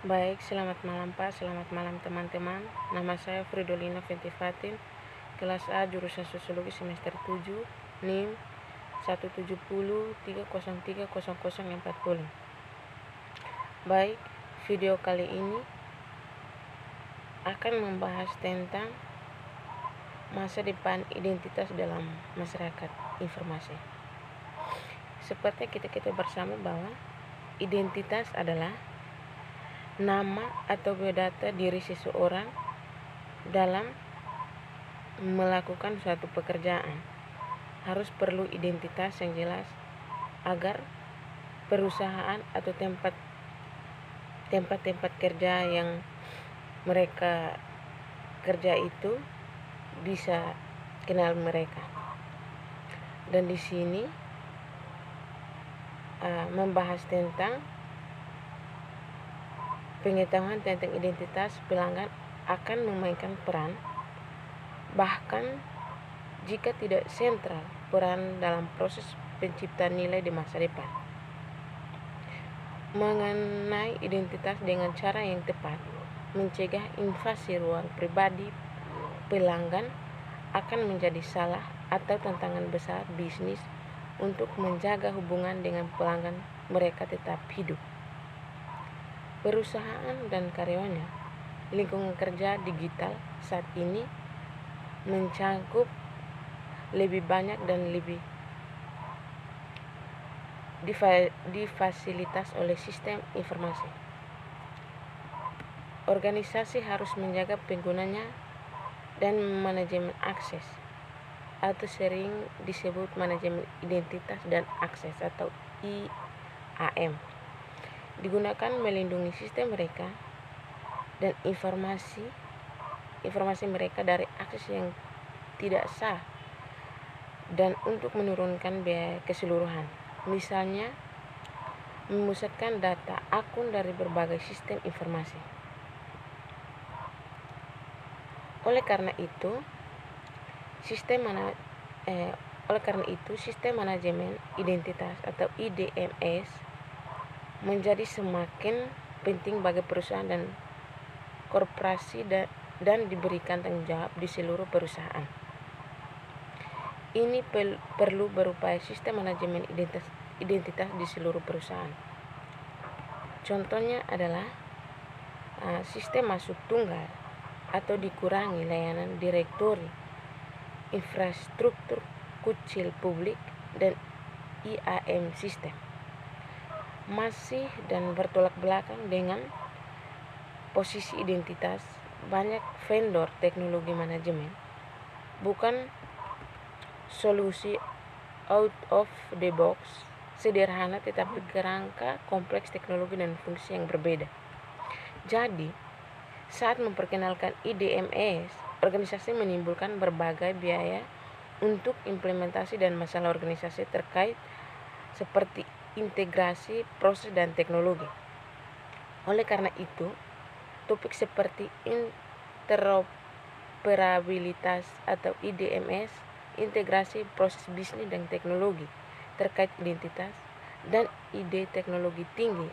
Baik, selamat malam Pak, selamat malam teman-teman. Nama saya Fridolina Fentifatin, kelas A jurusan Sosiologi semester 7, NIM 170303040. Baik, video kali ini akan membahas tentang masa depan identitas dalam masyarakat informasi. Seperti kita bersama bahwa identitas adalah nama atau biodata diri seseorang dalam melakukan suatu pekerjaan. Harus perlu identitas yang jelas agar perusahaan atau tempat kerja yang mereka kerja itu bisa kenal mereka. Dan di sini membahas tentang pengetahuan tentang identitas pelanggan akan memainkan peran, bahkan jika tidak sentral, peran dalam proses penciptaan nilai di masa depan. Mengenai identitas dengan cara yang tepat, mencegah invasi ruang pribadi pelanggan akan menjadi salah atau tantangan besar bisnis untuk menjaga hubungan dengan pelanggan mereka tetap hidup. Perusahaan dan karyawannya, lingkungan kerja digital saat ini mencangkup lebih banyak dan lebih difasilitas oleh sistem informasi. Organisasi harus menjaga penggunanya dan manajemen akses, atau sering disebut manajemen identitas dan akses atau IAM, digunakan melindungi sistem mereka dan informasi mereka dari akses yang tidak sah dan untuk menurunkan biaya keseluruhan. Misalnya, memusatkan data akun dari berbagai sistem informasi. Oleh karena itu, sistem manajemen identitas atau IDMS menjadi semakin penting bagi perusahaan dan korporasi dan diberikan tanggung jawab di seluruh perusahaan. Ini perlu berupaya sistem manajemen identitas di seluruh perusahaan. Contohnya adalah sistem masuk tunggal atau dikurangi layanan direktori, infrastruktur kecil publik, dan IAM sistem. Masih dan bertolak belakang dengan posisi identitas, banyak vendor teknologi manajemen bukan solusi out of the box sederhana tetapi kerangka kompleks teknologi dan fungsi yang berbeda. Jadi, saat memperkenalkan IDMS, organisasi menimbulkan berbagai biaya untuk implementasi dan masalah organisasi terkait seperti integrasi proses dan teknologi. Oleh karena itu, topik seperti interoperabilitas atau IDMS, integrasi proses bisnis dan teknologi terkait identitas, dan ID teknologi tinggi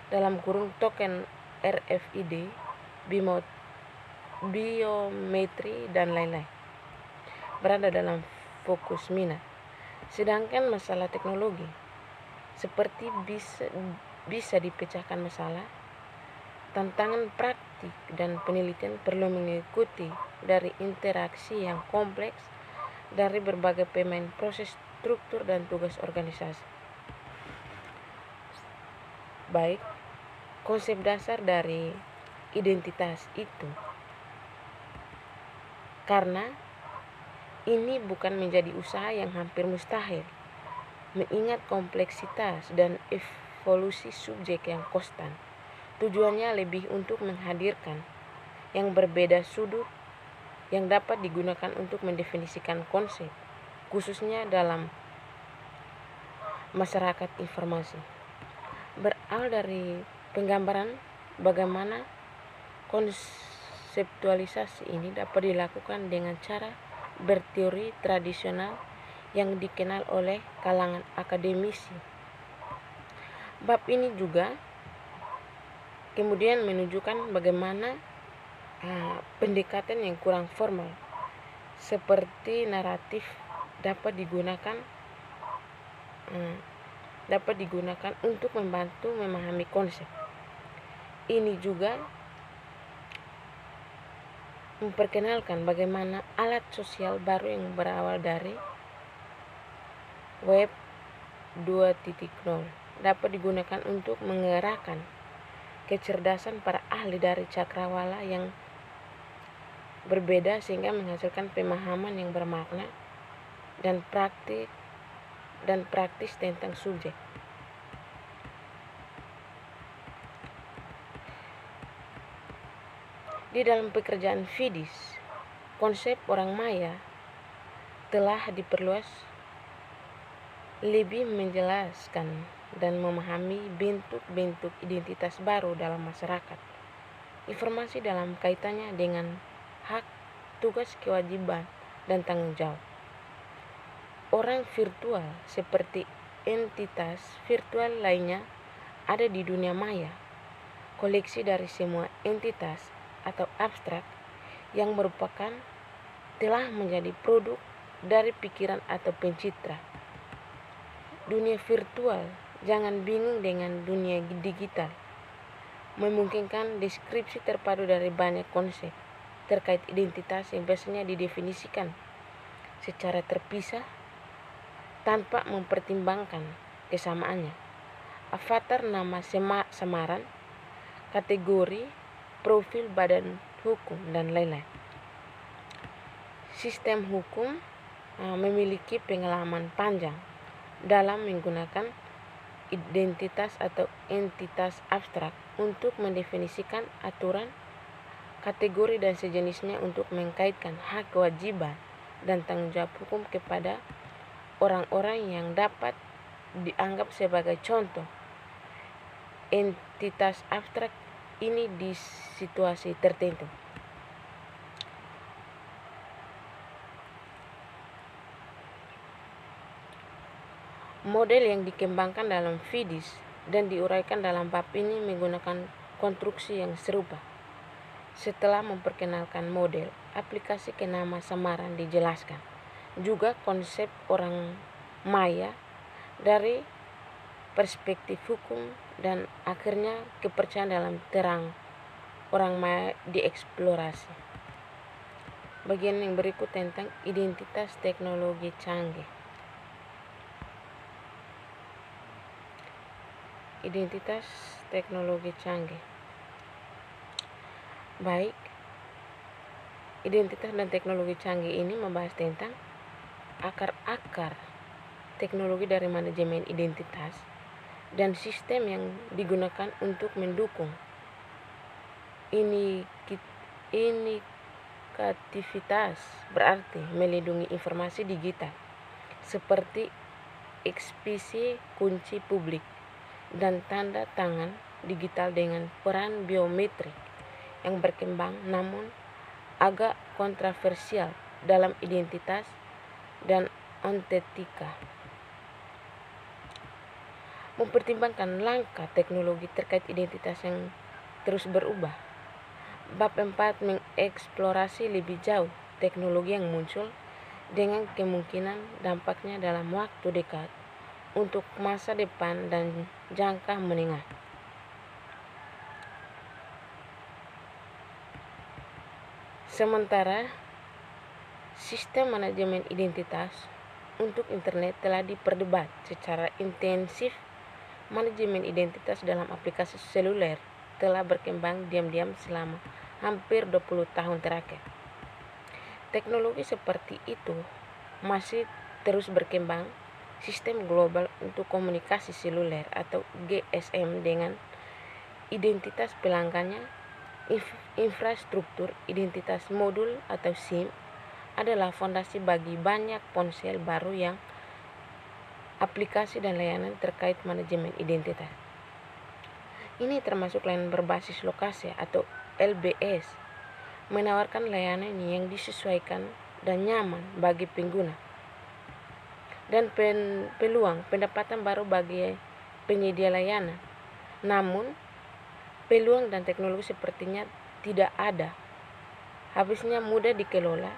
dalam kurung token RFID, biometri, dan lain-lain berada dalam fokus minat. Sedangkan masalah teknologi seperti bisa dipecahkan masalah, tantangan praktik dan penelitian perlu mengikuti dari interaksi yang kompleks dari berbagai pemain proses, struktur, dan tugas organisasi. Baik, konsep dasar dari identitas itu, karena ini bukan menjadi usaha yang hampir mustahil, mengingat kompleksitas dan evolusi subjek yang konstan. Tujuannya lebih untuk menghadirkan yang berbeda sudut yang dapat digunakan untuk mendefinisikan konsep, khususnya dalam masyarakat informasi. Berawal dari penggambaran bagaimana konseptualisasi ini dapat dilakukan dengan cara berteori tradisional yang dikenal oleh kalangan akademisi. Bab ini juga Kemudian menunjukkan bagaimana pendekatan yang kurang formal seperti naratif dapat digunakan untuk membantu memahami konsep. Ini juga memperkenalkan bagaimana alat sosial baru yang berawal dari Web 2.0 dapat digunakan untuk mengerahkan kecerdasan para ahli dari cakrawala yang berbeda sehingga menghasilkan pemahaman yang bermakna dan praktis tentang subjek. Di dalam pekerjaan Fides, konsep orang Maya telah diperluas lebih menjelaskan dan memahami bentuk-bentuk identitas baru dalam masyarakat. Informasi dalam kaitannya dengan hak, tugas, kewajiban, dan tanggung jawab. Orang virtual seperti entitas virtual lainnya ada di dunia maya, koleksi dari semua entitas atau abstrak yang merupakan telah menjadi produk dari pikiran atau pencipta. Dunia virtual, jangan bingung dengan dunia digital, memungkinkan deskripsi terpadu dari banyak konsep terkait identitas yang biasanya didefinisikan secara terpisah tanpa mempertimbangkan kesamaannya. Avatar nama samaran, kategori, profil badan hukum, dan lain-lain. Sistem hukum memiliki pengalaman panjang dalam menggunakan identitas atau entitas abstrak untuk mendefinisikan aturan, kategori, dan sejenisnya untuk mengkaitkan hak, kewajiban, dan tanggung jawab hukum kepada orang-orang yang dapat dianggap sebagai contoh entitas abstrak ini di situasi tertentu. Model yang dikembangkan dalam Fides dan diuraikan dalam bab ini menggunakan konstruksi yang serupa. Setelah memperkenalkan model, aplikasi kenama samaran dijelaskan. Juga konsep orang Maya dari perspektif hukum dan akhirnya kepercayaan dalam terang orang Maya dieksplorasi. Bagian yang berikut tentang identitas teknologi canggih. Identitas teknologi canggih. Baik, identitas dan teknologi canggih ini membahas tentang akar-akar teknologi dari manajemen identitas dan sistem yang digunakan untuk mendukung inikativitas, berarti melindungi informasi digital seperti ekspresi kunci publik dan tanda tangan digital dengan peran biometrik yang berkembang namun agak kontroversial dalam identitas dan ontetika. Mempertimbangkan langkah teknologi terkait identitas yang terus berubah. Bab 4 mengeksplorasi lebih jauh teknologi yang muncul dengan kemungkinan dampaknya dalam waktu dekat untuk masa depan dan jangka menengah. Sementara sistem manajemen identitas untuk internet telah diperdebat secara intensif, manajemen identitas dalam aplikasi seluler telah berkembang diam-diam selama hampir 20 tahun terakhir. Teknologi seperti itu masih terus berkembang. Sistem global untuk komunikasi seluler atau GSM dengan identitas pelanggannya, infrastruktur identitas modul atau SIM adalah fondasi bagi banyak ponsel baru yang aplikasi dan layanan terkait manajemen identitas. Ini termasuk layanan berbasis lokasi atau LBS, menawarkan layanan yang disesuaikan dan nyaman bagi pengguna, dan peluang pendapatan baru bagi penyedia layanan. Namun, peluang dan teknologi sepertinya tidak ada. Habisnya mudah dikelola.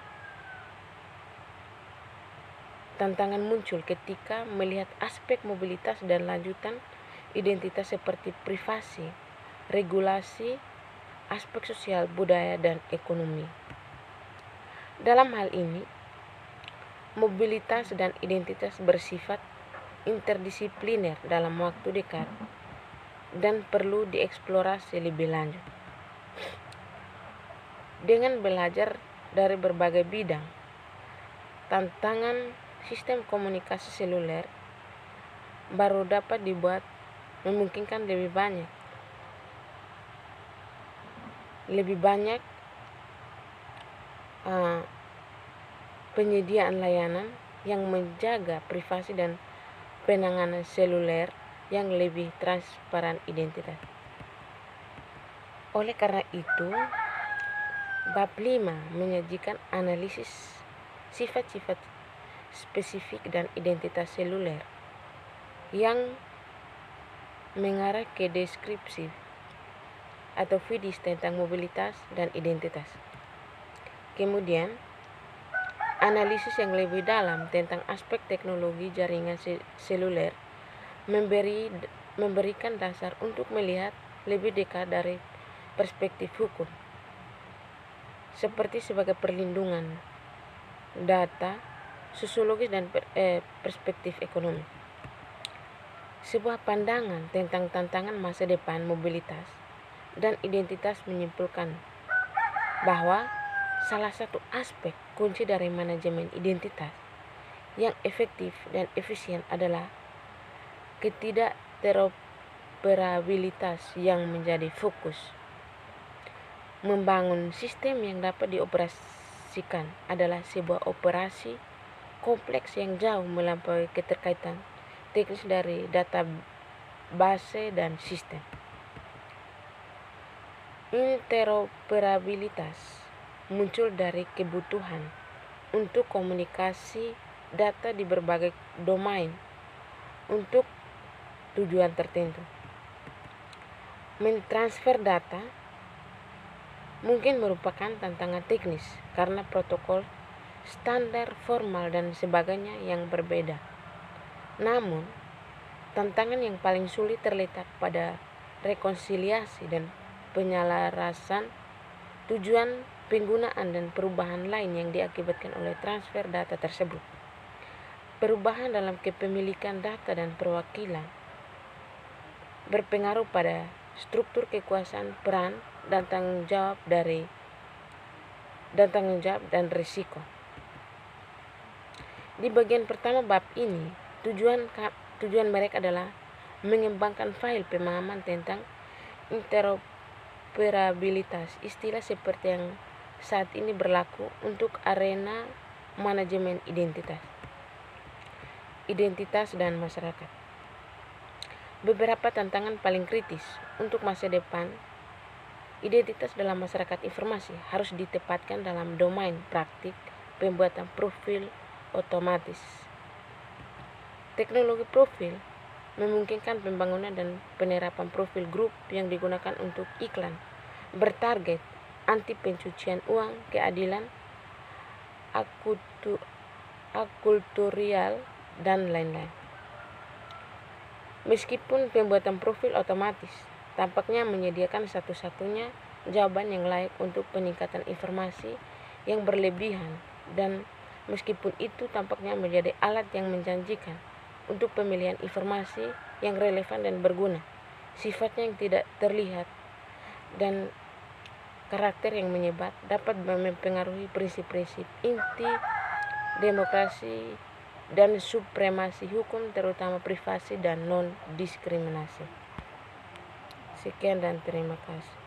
Tantangan muncul ketika melihat aspek mobilitas dan lanjutan identitas seperti privasi, regulasi, aspek sosial, budaya, dan ekonomi. Dalam hal ini, mobilitas dan identitas bersifat interdisipliner dalam waktu dekat dan perlu dieksplorasi lebih lanjut. Dengan belajar dari berbagai bidang, tantangan sistem komunikasi seluler baru dapat dibuat memungkinkan lebih banyak penyediaan layanan yang menjaga privasi dan penanganan seluler yang lebih transparan identitas. Oleh karena itu, bab 5 menyajikan analisis sifat-sifat spesifik dan identitas seluler yang mengarah ke deskripsi atau vidis tentang mobilitas dan identitas. Kemudian, analisis yang lebih dalam tentang aspek teknologi jaringan seluler memberikan dasar untuk melihat lebih dekat dari perspektif hukum, seperti sebagai perlindungan data, sosiologis, dan perspektif ekonomi. Sebuah pandangan tentang tantangan masa depan mobilitas dan identitas menyimpulkan bahwa salah satu aspek kunci dari manajemen identitas yang efektif dan efisien adalah ketidakteroperabilitas yang menjadi fokus. Membangun sistem yang dapat dioperasikan adalah sebuah operasi kompleks yang jauh melampaui keterkaitan teknis dari data base dan sistem. Interoperabilitas muncul dari kebutuhan untuk komunikasi data di berbagai domain untuk tujuan tertentu. Mentransfer data mungkin merupakan tantangan teknis karena protokol, standar formal, dan sebagainya yang berbeda. Namun, tantangan yang paling sulit terletak pada rekonsiliasi dan penyelarasan tujuan penggunaan dan perubahan lain yang diakibatkan oleh transfer data tersebut. Perubahan dalam kepemilikan data dan perwakilan berpengaruh pada struktur kekuasaan, peran, dan tanggung jawab dan risiko. Di bagian pertama bab ini, tujuan mereka adalah mengembangkan file pemahaman tentang interoperabilitas, istilah seperti yang saat ini berlaku untuk arena manajemen identitas dan masyarakat. Beberapa tantangan paling kritis untuk masa depan identitas dalam masyarakat informasi harus ditempatkan dalam domain praktik pembuatan profil otomatis. Teknologi profil memungkinkan pembangunan dan penerapan profil grup yang digunakan untuk iklan, bertarget anti pencucian uang, keadilan, akulturial, dan lain-lain. Meskipun pembuatan profil otomatis tampaknya menyediakan satu-satunya jawaban yang layak untuk peningkatan informasi yang berlebihan, dan meskipun itu tampaknya menjadi alat yang menjanjikan untuk pemilihan informasi yang relevan dan berguna, sifatnya yang tidak terlihat dan karakter yang menyebar dapat mempengaruhi prinsip-prinsip inti demokrasi dan supremasi hukum, terutama privasi dan non-diskriminasi. Sekian dan terima kasih.